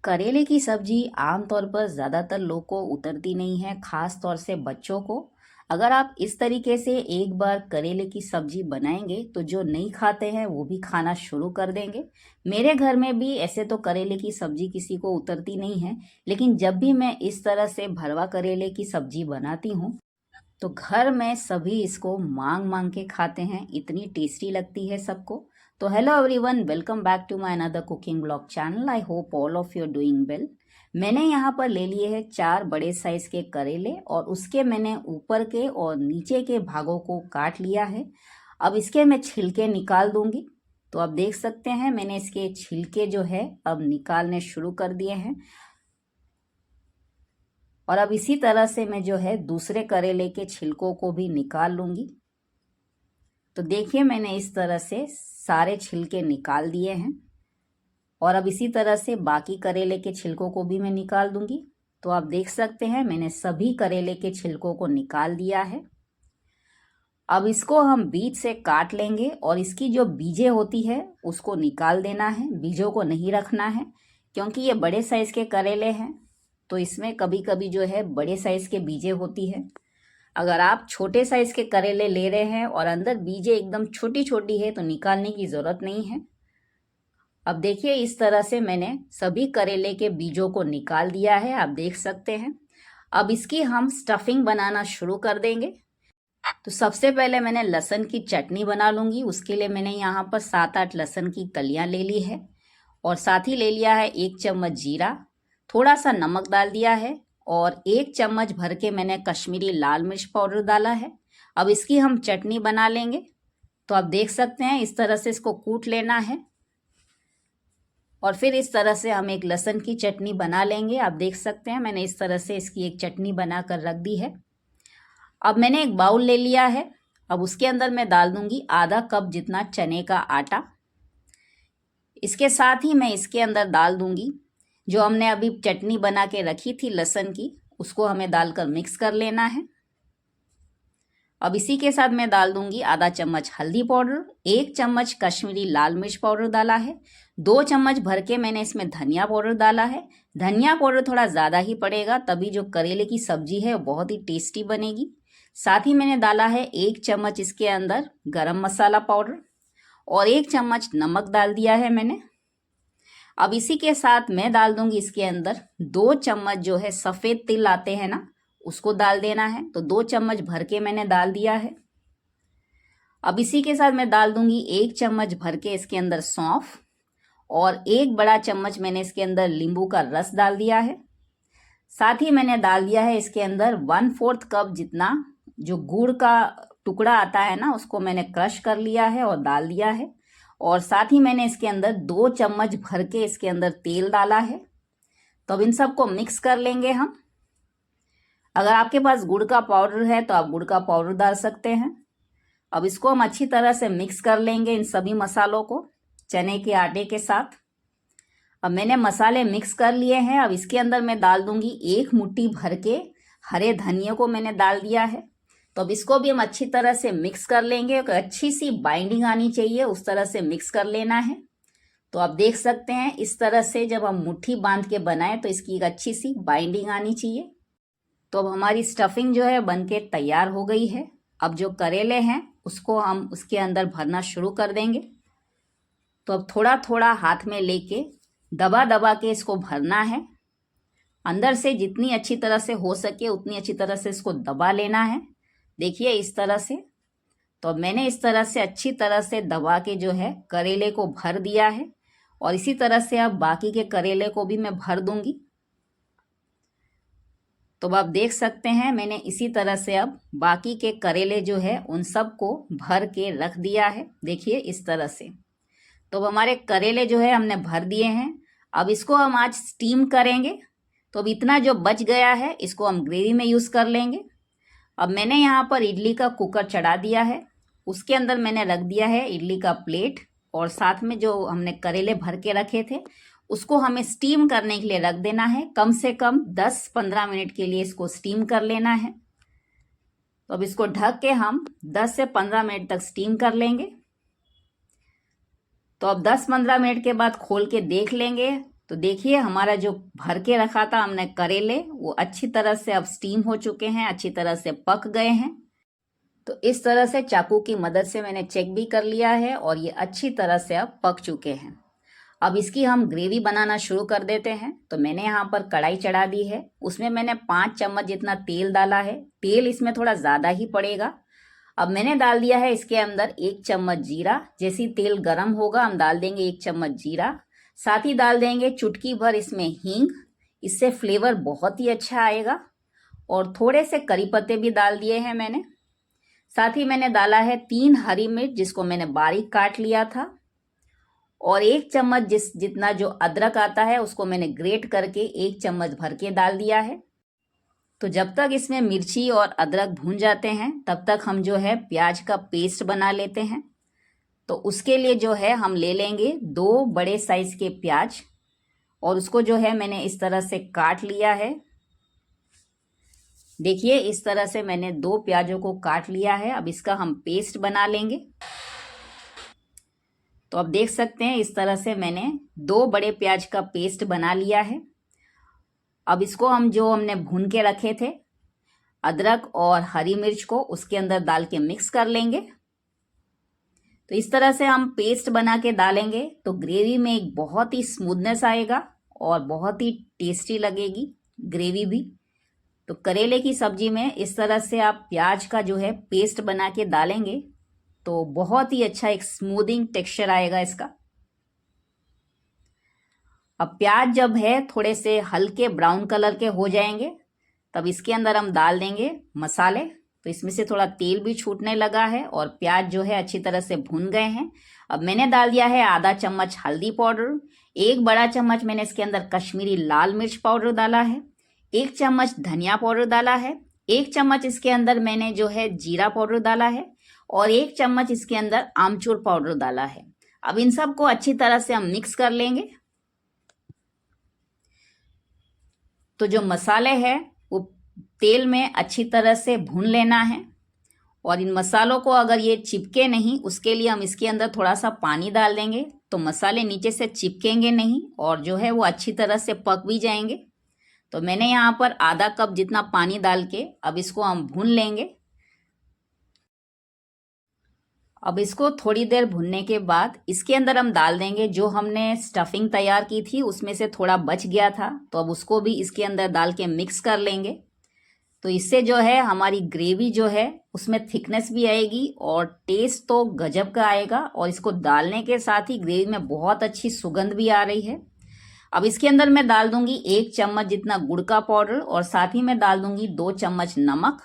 करेले की सब्जी आमतौर पर ज़्यादातर लोग को उतरती नहीं है, खास तौर से बच्चों को। अगर आप इस तरीके से एक बार करेले की सब्जी बनाएंगे तो जो नहीं खाते हैं वो भी खाना शुरू कर देंगे। मेरे घर में भी ऐसे तो करेले की सब्जी किसी को उतरती नहीं है, लेकिन जब भी मैं इस तरह से भरवा करेले की सब्जी बनाती हूँ तो घर में सभी इसको मांग मांग के खाते हैं, इतनी टेस्टी लगती है सबको। तो hello everyone, welcome back to my another cooking blog channel. I hope all of you doing well. मैंने यहाँ पर ले लिए हैं 4 बड़े साइज के करेले और उसके मैंने ऊपर के और नीचे के भागों को काट लिया है। अब इसके मैं छिलके निकाल दूंगी। तो आप देख सकते हैं मैंने इसके छिलके जो है अब निकालने शुरू कर दिए हैं। और अब इसी तरह से मैं जो है दूसरे करेले के छिलकों को भी निकाल लूंगी। तो देखिए मैंने इस तरह से सारे छिलके निकाल दिए हैं और अब इसी तरह से बाकी करेले के छिलकों को भी मैं निकाल दूंगी। तो आप देख सकते हैं मैंने सभी करेले के छिलकों को निकाल दिया है। अब इसको हम बीज से काट लेंगे और इसकी जो बीजें होती है उसको निकाल देना है, बीजों को नहीं रखना है, क्योंकि ये बड़े साइज के करेले हैं तो इसमें कभी कभी जो है बड़े साइज के बीजें होती है। अगर आप छोटे साइज के करेले ले रहे हैं और अंदर बीजें एकदम छोटी छोटी है तो निकालने की ज़रूरत नहीं है। अब देखिए इस तरह से मैंने सभी करेले के बीजों को निकाल दिया है, आप देख सकते हैं। अब इसकी हम स्टफिंग बनाना शुरू कर देंगे। तो सबसे पहले मैंने लहसुन की चटनी बना लूँगी। उसके लिए मैंने यहाँ पर 7-8 लहसुन की कलियाँ ले ली है और साथ ही ले लिया है 1 चम्मच जीरा, थोड़ा सा नमक डाल दिया है और 1 चम्मच भर के मैंने कश्मीरी लाल मिर्च पाउडर डाला है। अब इसकी हम चटनी बना लेंगे। तो आप देख सकते हैं इस तरह से इसको कूट लेना है और फिर इस तरह से हम एक लहसुन की चटनी बना लेंगे। आप देख सकते हैं मैंने इस तरह से इसकी एक चटनी बना कर रख दी है। अब मैंने एक बाउल ले लिया है। अब उसके अंदर मैं डाल दूंगी आधा कप जितना चने का आटा। इसके साथ ही मैं इसके अंदर डाल दूंगी जो हमने अभी चटनी बना के रखी थी लहसुन की, उसको हमें डालकर मिक्स कर लेना है। अब इसी के साथ मैं डाल दूंगी आधा चम्मच हल्दी पाउडर, 1 चम्मच कश्मीरी लाल मिर्च पाउडर डाला है, 2 चम्मच भर के मैंने इसमें धनिया पाउडर डाला है। धनिया पाउडर थोड़ा ज़्यादा ही पड़ेगा, तभी जो करेले की सब्जी है वो बहुत ही टेस्टी बनेगी। साथ ही मैंने डाला है 1 चम्मच इसके अंदर गरम मसाला पाउडर और 1 चम्मच नमक डाल दिया है मैंने। अब इसी के साथ मैं डाल दूंगी इसके अंदर 2 चम्मच जो है सफ़ेद तिल आते हैं ना, उसको डाल देना है। तो 2 चम्मच भर के मैंने डाल दिया है। अब इसी के साथ मैं डाल दूंगी 1 चम्मच भर के इसके अंदर सौंफ और 1 बड़ा चम्मच मैंने इसके अंदर नींबू का रस डाल दिया है। साथ ही मैंने डाल दिया है इसके अंदर 1/4 कप जितना जो गुड़ का टुकड़ा आता है ना, उसको मैंने क्रश कर लिया है और डाल दिया है। और साथ ही मैंने इसके अंदर 2 चम्मच भर के इसके अंदर तेल डाला है। तो अब इन सबको मिक्स कर लेंगे हम। अगर आपके पास गुड़ का पाउडर है तो आप गुड़ का पाउडर डाल सकते हैं। अब इसको हम अच्छी तरह से मिक्स कर लेंगे इन सभी मसालों को चने के आटे के साथ। अब मैंने मसाले मिक्स कर लिए हैं। अब इसके अंदर मैं डाल दूंगी 1 मुट्ठी भर के हरे धनिया को मैंने डाल दिया है। तो अब इसको भी हम अच्छी तरह से मिक्स कर लेंगे। अच्छी सी बाइंडिंग आनी चाहिए, उस तरह से मिक्स कर लेना है। तो आप देख सकते हैं इस तरह से जब हम मुट्ठी बांध के बनाएं तो इसकी एक अच्छी सी बाइंडिंग आनी चाहिए। तो अब हमारी स्टफिंग जो है बनके तैयार हो गई है। अब जो करेले हैं उसको हम उसके अंदर भरना शुरू कर देंगे। तो अब थोड़ा थोड़ा हाथ में लेके दबा दबा के इसको भरना है। अंदर से जितनी अच्छी तरह से हो सके उतनी अच्छी तरह से इसको दबा लेना है। देखिए इस तरह से। तो मैंने इस तरह से अच्छी तरह से दबा के जो है करेले को भर दिया है और इसी तरह से अब बाकी के करेले को भी मैं भर दूंगी। तो आप देख सकते हैं मैंने इसी तरह से अब बाकी के करेले जो है उन सब को भर के रख दिया है। देखिए इस तरह से। तो अब हमारे करेले जो है हमने भर दिए हैं। अब इसको हम आज स्टीम करेंगे। तो अब इतना जो बच गया है इसको हम ग्रेवी में यूज़ कर लेंगे। अब मैंने यहाँ पर इडली का कुकर चढ़ा दिया है। उसके अंदर मैंने रख दिया है इडली का प्लेट और साथ में जो हमने करेले भर के रखे थे उसको हमें स्टीम करने के लिए रख देना है। कम से कम 10-15 मिनट के लिए इसको स्टीम कर लेना है। तो अब इसको ढक के हम 10 से 15 मिनट तक स्टीम कर लेंगे। तो अब 10-15 मिनट के बाद खोल के देख लेंगे तो देखिए हमारा जो भर के रखा था हमने करेले, वो अच्छी तरह से अब स्टीम हो चुके हैं, अच्छी तरह से पक गए हैं। तो इस तरह से चाकू की मदद से मैंने चेक भी कर लिया है और ये अच्छी तरह से अब पक चुके हैं। अब इसकी हम ग्रेवी बनाना शुरू कर देते हैं। तो मैंने यहाँ पर कढ़ाई चढ़ा दी है, उसमें मैंने 5 चम्मच जितना तेल डाला है। तेल इसमें थोड़ा ज़्यादा ही पड़ेगा। अब मैंने डाल दिया है इसके अंदर 1 चम्मच जीरा। जैसे ही तेल गर्म होगा हम डाल देंगे 1 चम्मच जीरा। साथ ही डाल देंगे चुटकी भर इसमें हींग, इससे फ्लेवर बहुत ही अच्छा आएगा। और थोड़े से करी पत्ते भी डाल दिए हैं मैंने। साथ ही मैंने डाला है 3 हरी मिर्च, जिसको मैंने बारीक काट लिया था। और 1 चम्मच जितना जो अदरक आता है उसको मैंने ग्रेट करके 1 चम्मच भर के डाल दिया है। तो जब तक इसमें मिर्ची और अदरक भून जाते हैं तब तक हम जो है प्याज का पेस्ट बना लेते हैं। तो उसके लिए जो है हम ले लेंगे 2 बड़े साइज के प्याज और उसको जो है मैंने इस तरह से काट लिया है। देखिए इस तरह से मैंने 2 प्याजों को काट लिया है। अब इसका हम पेस्ट बना लेंगे। तो अब देख सकते हैं इस तरह से मैंने 2 बड़े प्याज का पेस्ट बना लिया है। अब इसको हम जो हमने भून के रखे थे अदरक और हरी मिर्च को उसके अंदर डाल के मिक्स कर लेंगे। तो इस तरह से हम पेस्ट बना के डालेंगे तो ग्रेवी में एक बहुत ही स्मूथनेस आएगा और बहुत ही टेस्टी लगेगी ग्रेवी भी। तो करेले की सब्जी में इस तरह से आप प्याज का जो है पेस्ट बना के डालेंगे तो बहुत ही अच्छा एक स्मूथिंग टेक्सचर आएगा इसका। अब प्याज जब है थोड़े से हल्के ब्राउन कलर के हो जाएंगे तब इसके अंदर हम डाल देंगे मसाले। तो इसमें से थोड़ा तेल भी छूटने लगा है और प्याज जो है अच्छी तरह से भुन गए हैं। अब मैंने डाल दिया है आधा चम्मच हल्दी पाउडर, 1 बड़ा चम्मच मैंने इसके अंदर कश्मीरी लाल मिर्च पाउडर डाला है, 1 चम्मच धनिया पाउडर डाला है, 1 चम्मच इसके अंदर मैंने जो है जीरा पाउडर डाला है और 1 चम्मच इसके अंदर आमचूर पाउडर डाला है। अब इन सब को अच्छी तरह से हम मिक्स कर लेंगे। तो जो मसाले हैं वो तेल में अच्छी तरह से भून लेना है और इन मसालों को अगर ये चिपके नहीं उसके लिए हम इसके अंदर थोड़ा सा पानी डाल देंगे तो मसाले नीचे से चिपकेंगे नहीं और जो है वो अच्छी तरह से पक भी जाएंगे। तो मैंने यहाँ पर आधा कप जितना पानी डाल के अब इसको हम भून लेंगे। अब इसको थोड़ी देर भुनने के बाद इसके अंदर हम डाल देंगे जो हमने स्टफिंग तैयार की थी, उसमें से थोड़ा बच गया था तो अब उसको भी इसके अंदर डाल के मिक्स कर लेंगे। तो इससे जो है हमारी ग्रेवी जो है उसमें थिकनेस भी आएगी और टेस्ट तो गजब का आएगा और इसको डालने के साथ ही ग्रेवी में बहुत अच्छी सुगंध भी आ रही है। अब इसके अंदर मैं डाल दूंगी 1 चम्मच जितना गुड़ का पाउडर और साथ ही मैं डाल दूंगी 2 चम्मच नमक।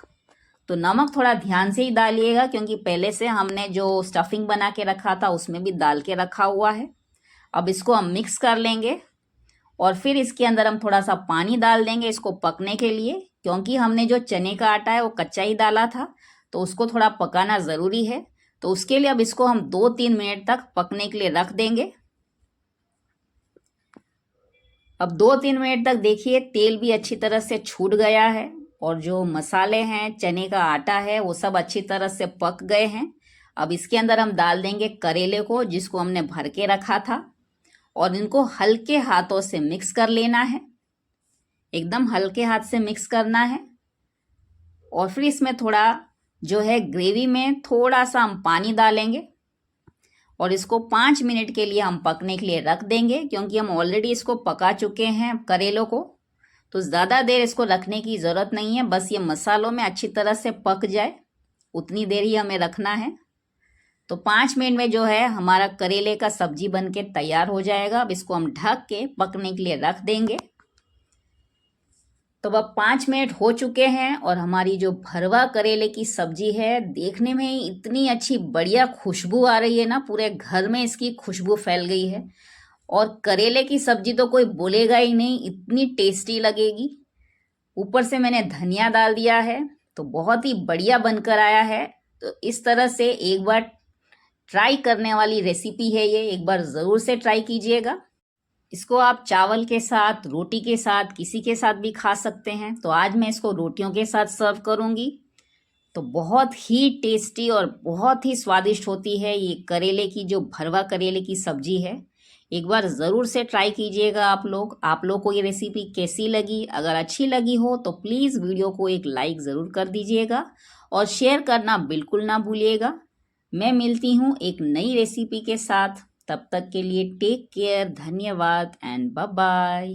तो नमक थोड़ा ध्यान से ही डालिएगा क्योंकि पहले से हमने जो स्टफिंग बना के रखा था उसमें भी डाल के रखा हुआ है। अब इसको हम मिक्स कर लेंगे और फिर इसके अंदर हम थोड़ा सा पानी डाल देंगे इसको पकने के लिए, क्योंकि हमने जो चने का आटा है वो कच्चा ही डाला था तो उसको थोड़ा पकाना ज़रूरी है। तो उसके लिए अब इसको हम 2-3 मिनट तक पकने के लिए रख देंगे। अब 2-3 मिनट तक देखिए तेल भी अच्छी तरह से छूट गया है और जो मसाले हैं चने का आटा है वो सब अच्छी तरह से पक गए हैं। अब इसके अंदर हम डाल देंगे करेले को जिसको हमने भर के रखा था और इनको हल्के हाथों से मिक्स कर लेना है, एकदम हल्के हाथ से मिक्स करना है। और फिर इसमें थोड़ा जो है ग्रेवी में थोड़ा सा हम पानी डालेंगे और इसको 5 मिनट के लिए हम पकने के लिए रख देंगे, क्योंकि हम ऑलरेडी इसको पका चुके हैं करेलों को। तो ज़्यादा देर इसको रखने की ज़रूरत नहीं है, बस ये मसालों में अच्छी तरह से पक जाए उतनी देर ही हमें रखना है। तो 5 मिनट में जो है हमारा करेले का सब्जी बन के तैयार हो जाएगा। अब इसको हम ढक के पकने के लिए रख देंगे। तो अब 5 मिनट हो चुके हैं और हमारी जो भरवा करेले की सब्जी है देखने में ही इतनी अच्छी बढ़िया खुशबू आ रही है ना, पूरे घर में इसकी खुशबू फैल गई है। और करेले की सब्जी तो कोई बोलेगा ही नहीं, इतनी टेस्टी लगेगी। ऊपर से मैंने धनिया डाल दिया है तो बहुत ही बढ़िया बनकर आया है। तो इस तरह से एक बार ट्राई करने वाली रेसिपी है ये, एक बार ज़रूर से ट्राई कीजिएगा। इसको आप चावल के साथ, रोटी के साथ, किसी के साथ भी खा सकते हैं। तो आज मैं इसको रोटियों के साथ सर्व करूँगी। तो बहुत ही टेस्टी और बहुत ही स्वादिष्ट होती है ये करेले की जो भरवा करेले की सब्जी है। एक बार ज़रूर से ट्राई कीजिएगा आप लोग को ये रेसिपी कैसी लगी। अगर अच्छी लगी हो तो प्लीज़ वीडियो को एक लाइक ज़रूर कर दीजिएगा और शेयर करना बिल्कुल ना भूलिएगा। मैं मिलती हूँ एक नई रेसिपी के साथ, तब तक के लिए टेक केयर, धन्यवाद एंड बाय बाय।